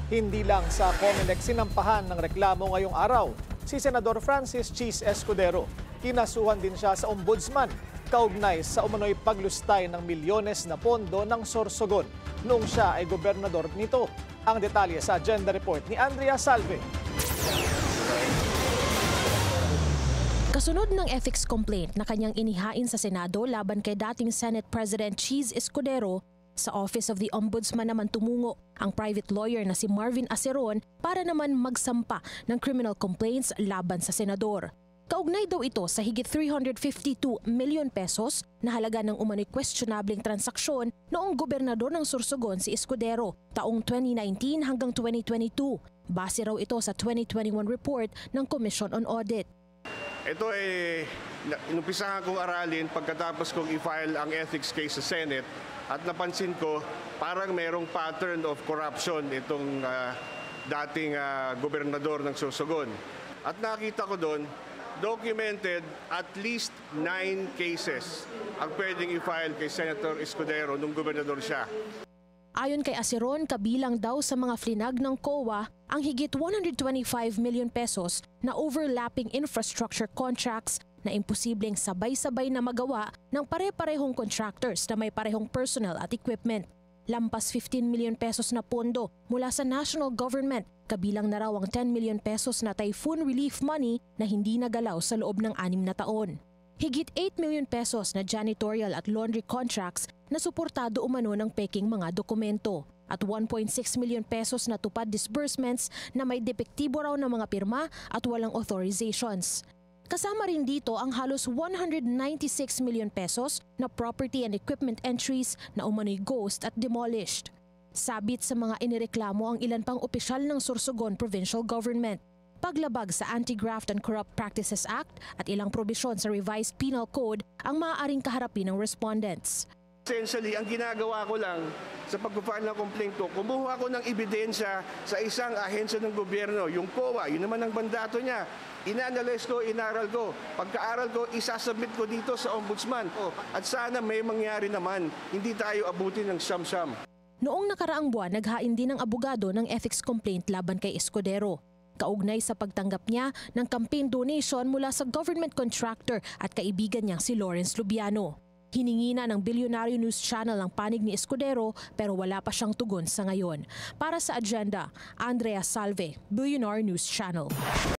Hindi lang sa COMELEC sinampahan ng reklamo ngayong araw si Senador Francis Cheese Escudero. Kinasuhan din siya sa ombudsman kaugnay sa umano'y paglustay ng milyones na pondo ng Sorsogon noong siya ay gobernador nito. Ang detalye sa agenda report ni Andrea Salve. Kasunod ng ethics complaint na kanyang inihain sa Senado laban kay dating Senate President Cheese Escudero, sa Office of the Ombudsman naman tumungo ang private lawyer na si Marvin Aceron para naman magsampa ng criminal complaints laban sa senador. Kaugnay daw ito sa higit 352 million pesos na halaga ng umano'y questionabling transaksyon noong gobernador ng Sorsogon si Escudero taong 2019 hanggang 2022. Base raw ito sa 2021 report ng Commission on Audit. Ito ay inumpisahan kong aralin pagkatapos kong i-file ang ethics case sa Senate at napansin ko parang merong pattern of corruption itong dating gobernador ng Sorsogon. At nakita ko doon, documented at least 9 cases ang pwedeng i-file kay Senator Escudero nung gobernador siya. Ayon kay Aceron, kabilang daw sa mga flinag ng COA ang higit 125 million pesos na overlapping infrastructure contracts na imposibleng sabay-sabay na magawa ng pare-parehong contractors na may parehong personnel at equipment. Lampas 15 million pesos na pondo mula sa national government, kabilang na raw ang 10 million pesos na typhoon relief money na hindi nagalaw sa loob ng 6 na taon. Higit 8 million pesos na janitorial at laundry contracts na suportado umano ng peking mga dokumento at 1.6 million pesos na tupad disbursements na may depektibo raw ng mga pirma at walang authorizations. Kasama rin dito ang halos 196 million pesos na property and equipment entries na umano'y ghost at demolished. Sabit sa mga inireklamo ang ilan pang opisyal ng Sorsogon Provincial Government. Paglabag sa Anti-Graft and Corrupt Practices Act at ilang probisyon sa Revised Penal Code ang maaaring kaharapin ng respondents. Essentially, ang ginagawa ko lang sa pag-file ng complaint ko, kumuha ko ng ebidensya sa isang ahensya ng gobyerno, yung COA, yun naman ang mandato niya. Ina-analyze ko, inaral ko. Pagka-aral ko, isasubmit ko dito sa ombudsman. At sana may mangyari naman, hindi tayo abutin ng siyam-siyam. Noong nakaraang buwan, naghain din ng abogado ng ethics complaint laban kay Escudero. Kaugnay sa pagtanggap niya ng campaign donation mula sa government contractor at kaibigan niyang si Lawrence Lubiano. Hiningi na ng Billionaire News Channel ang panig ni Escudero pero wala pa siyang tugon sa ngayon. Para sa agenda, Andrea Salve, Billionaire News Channel.